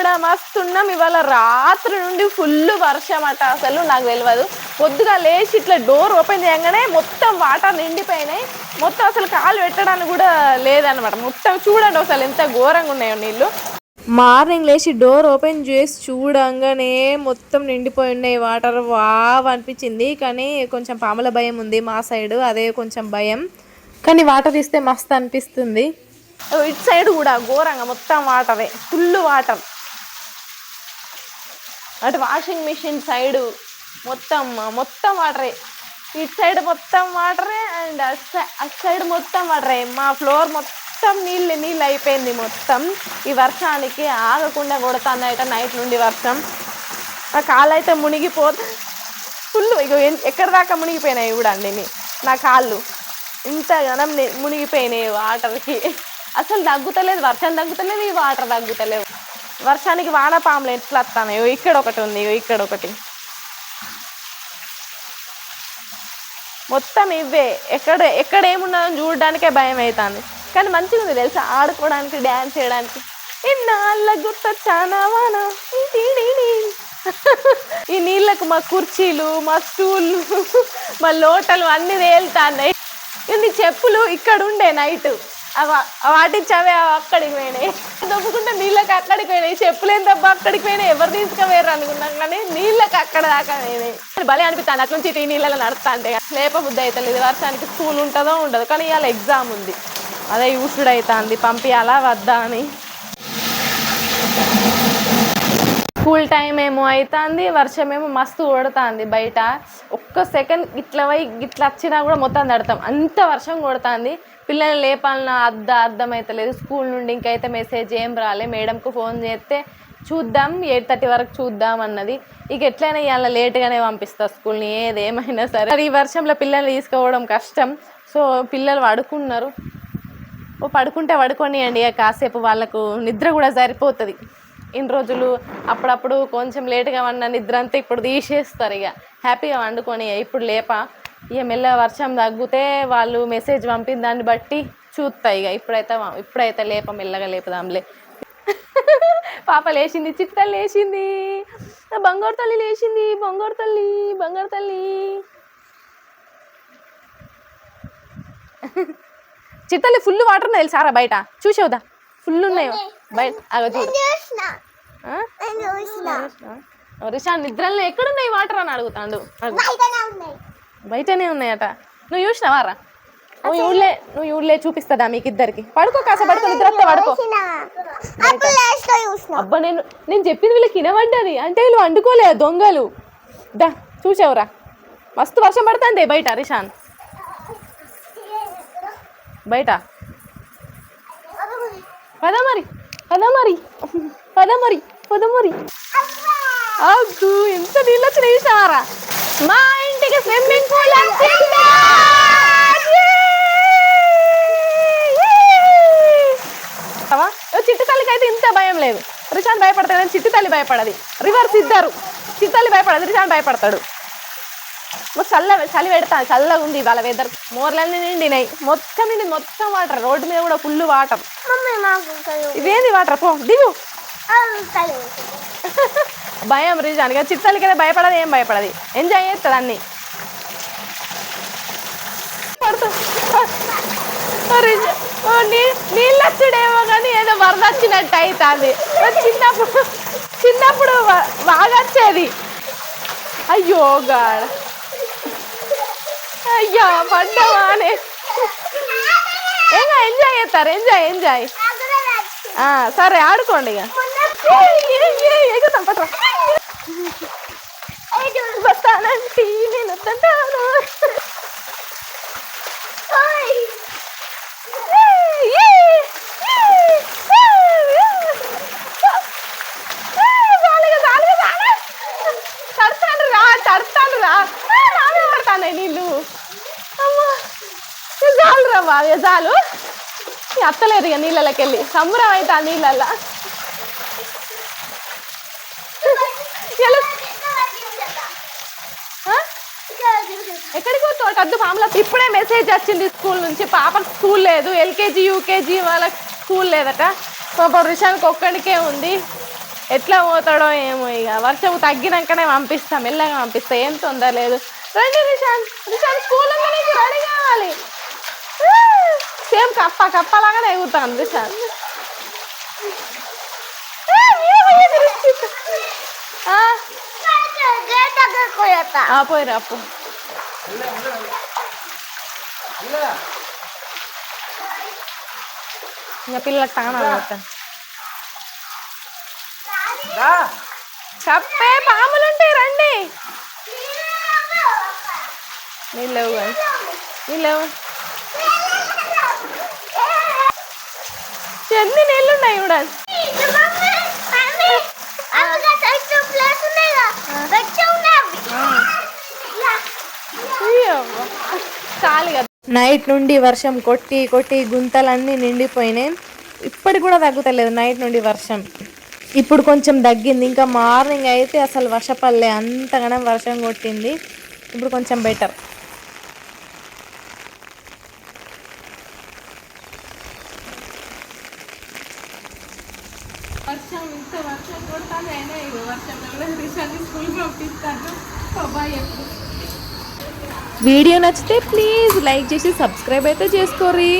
కూడా మస్తున్నాం. ఇవాళ రాత్రి నుండి ఫుల్ వర్షం అట. అసలు నాకు తెలియదు. పొద్దుగా లేచి ఇట్లా డోర్ ఓపెన్ చేయగానే మొత్తం వాటర్ నిండిపోయినాయి. మొత్తం అసలు కాలు పెట్టడానికి కూడా లేదనమాట. మొత్తం చూడండి అసలు ఎంత ఘోరంగా ఉన్నాయో నీళ్ళు. మార్నింగ్ లేచి డోర్ ఓపెన్ చేసి చూడంగానే మొత్తం నిండిపోయి ఉన్నాయి వాటర్. వావ్ అనిపించింది. కానీ కొంచెం పాముల భయం ఉంది మా సైడ్, అదే కొంచెం భయం. కానీ వాటర్ ఇస్తే మస్తు అనిపిస్తుంది. ఇటు సైడ్ కూడా ఘోరంగా మొత్తం వాటరే, ఫుల్ వాటర్. అటు వాషింగ్ మిషన్ సైడు మొత్తం వాటరే. ఇటు సైడ్ మొత్తం వాటరే అండ్ అటు సైడ్ మొత్తం వాటరే. మా ఫ్లోర్ మొత్తం నీళ్ళు అయిపోయింది మొత్తం. ఈ వర్షానికి ఆగకుండా కొడుతుంది అయితే నైట్ నుండి వర్షం. నా కాళ్ళు అయితే మునిగిపోతా ఫుల్. ఇక ఎక్కడి దాకా మునిగిపోయినాయి చూడండి నా కాళ్ళు. ఇంతగానం మునిగిపోయినాయి వాటర్కి. అసలు తగ్గుతలేదు, వర్షం తగ్గుతలేదు, ఈ వాటర్ తగ్గుతలేవు. వర్షానికి వానపాములు ఎట్లా వస్తాయి. ఇక్కడ ఒకటి ఉంది, ఇక్కడ ఒకటి. మొత్తం ఇవే. ఎక్కడ ఏమున్నదో చూడడానికే భయం అవుతుంది. కానీ మంచిగా ఉంది తెలుసా, ఆడుకోవడానికి, డ్యాన్స్ చేయడానికి. ఇన్నాళ్ళ గుర్తొచ్చానా వాన. ఈ నీళ్ళకు మా కుర్చీలు, మా స్టూళ్ళు, మా లోటలు అన్నీ తేలుతాయి. ఇన్ని చెప్పులు ఇక్కడ ఉండే నైట్, వాటించవే అక్కడికి పోయినాయి. దొబ్బుకుంటే నీళ్ళకి అక్కడికి పోయినాయి. చెప్పులు ఏం దెబ్బ అక్కడికి పోయినాయి. ఎవరు తీసుకుపోయారు అనుకున్నాం, కానీ నీళ్ళకి అక్కడ దాకా పోయినాయి. భలే అనిపిస్తాను అట్ల నుంచి ఈ నీళ్ళలో నడుస్తా అంటే. లేప బుద్ధి అవుతలేదు. వర్షానికి స్కూల్ ఉంటుందో ఉండదు. కానీ ఇవాళ ఎగ్జామ్ ఉంది, అదే యూసుడు అవుతుంది. పంపించాలా వద్దా అని. స్కూల్ టైం ఏమో అవుతుంది, వర్షం ఏమో మస్తు కొడుతుంది బయట. ఒక్క సెకండ్ ఇట్లా పోయి ఇట్లా వచ్చినా కూడా మొత్తం తడతాం, అంత వర్షం కొడుతుంది. పిల్లల్ని లేపాలన్నా అర్థమవుతలేదు. స్కూల్ నుండి ఇంకైతే మెసేజ్ ఏం రాలే. మేడంకు ఫోన్ చేస్తే చూద్దాం 8:30 వరకు చూద్దాం అన్నది. ఇక ఎట్లయినా ఇవాళ లేట్గానే పంపిస్తా స్కూల్ని, ఏదేమైనా సరే. ఈ వర్షంలో పిల్లల్ని తీసుకోవడం కష్టం. సో పిల్లలు పడుకున్నారు. పడుకుంటే పడుకోనియండి, ఇక కాసేపు వాళ్ళకు నిద్ర కూడా సరిపోతుంది. ఇన్ని రోజులు అప్పుడప్పుడు కొంచెం లేటుగా వండిన నిద్ర అంతా ఇప్పుడు తీసేస్తారు. ఇక హ్యాపీగా వండుకొని ఇప్పుడు లేపా. ఇక మెల్ల వర్షం తగ్గితే వాళ్ళు మెసేజ్ పంపిన దాన్ని బట్టి చూస్తాయి. ఇక ఇప్పుడైతే మెల్లగా లేపుదాంలే. పాప లేచింది, చిట్టలు లేచింది, బంగారు తల్లి లేచింది. బంగారు తల్లి చిట్టల్లి ఫుల్ వాటర్ ఉన్నాయి తెలుసారా బయట. చూసేవుదా ఫుల్ ఉన్నాయి బయట. అగో చూడు రిషాన్ నిద్రలో ఎక్కడున్నాయి వాటర్ అని అడుగుతాడు. బయటనే ఉన్నాయట. నువ్వు చూసినావారా? నువ్వు ఊళ్ళే చూపిస్తుందా మీకు ఇద్దరికి? పడుకో, కాస పడుకో, నిద్ర పడుకో. అబ్బా నేను చెప్పింది వీళ్ళకి వినబడ్డది అంటే వీళ్ళు వండుకోలే దొంగలు. దా చూసావురా, మస్తు వర్షం పడుతుంది బయట. రిషాన్ బయట పద మరి. అగ్గు ఎంత నీళ్ళు వచ్చి చూసినావారా? మా ఇంటికి స్విమ్మింగ్ పూల్ వచ్చిందా? చిట్టి తల్లికి అయితే ఇంత భయం లేదు. రిషాన్ భయపడతాడు కానీ చిట్టి తల్లి భయపడది. రివర్స్ ఇద్దరు. చిట్టి తల్లి భయపడదు, రిషాన్ భయపడతాడు. చలి పెడతాను, చల్లగా ఉంది ఇవాళ వెదర్. మోర్లన్నీ నిండినాయి మొత్తం వాటర్. రోడ్డు మీద కూడా ఫుల్ వాటర్. ఇవేంది వాటర్? పో దిగు. భయం రిజాన్. చిత్తలకి అయితే భయపడదు, ఏం భయపడది, ఎంజాయ్ చేస్తుంది అన్ని. నీళ్ళు వచ్చుడేమో కానీ ఏదో వరద వచ్చినట్టు అవుతుంది. చిన్నప్పుడు బాగా వచ్చేది. అయ్యో గాడ్, అయ్యో పడ్డవానే. ఏగా ఎంజాయ్ చేస్తారు, ఎంజాయ్. సరే ఆడుకోండి ఇక. ఎగుతాం పట్రా. వస్తానంటే నేను వద్దంటాను. తడతాను రా పడతానే నీళ్ళు. అమ్మా చాలు రా బాగా, చాలు. అత్తలేరు ఇక నీళ్ళకి వెళ్ళి. సంబరం అయితే ఆ నీళ్ళల్లో. ఎక్కడికి పోతావు? అద్దు పాముల. ఇప్పుడే మెసేజ్ వచ్చింది స్కూల్ నుంచి, పాపకు స్కూల్ లేదు. ఎల్కేజీ యూకేజీ వాళ్ళకి స్కూల్ లేదట. పాప రిషాన్కి ఒక్కడికే ఉంది. ఎట్లా పోతాడో ఏమో, ఇక వర్షం తగ్గినాకనే పంపిస్తాం, మెల్లగా పంపిస్తా, ఏం తొందర లేదు. రండి రిషాన్, రిషాన్ స్కూల్ నుంచి రెడీ కావాలి. సేమ్ కప్పలాగానే ఎగురుతాను రిషాన్. పోయిరా అప్పు. ఇంకా పిల్లలకు తానా పెడతాను. కప్పే పాములు ఉంటాయి, రండి. నీళ్ళవు కానీ నీళ్ళవు ఎన్ని నీళ్ళు ఉన్నాయి చూడండి. నైట్ నుండి వర్షం కొట్టి కొట్టి గుంతలన్నీ నిండిపోయినాయి. ఇప్పటికి కూడా తగ్గుతలేదు నైట్ నుండి వర్షం. ఇప్పుడు కొంచెం తగ్గింది. ఇంకా మార్నింగ్ అయితే అసలు వర్షపల్లే, అంతగానే వర్షం కొట్టింది. ఇప్పుడు కొంచెం బెటర్. వర్షం ఇంత వర్షం కొడతాను, అయినా వర్షంలో కూడా రిషాన్ని స్కూల్ పంపిస్తాను. వీడియో నచ్చితే ప్లీజ్ లైక్ చేసి సబ్స్క్రైబ్ అయితే చేసుకోర్రి.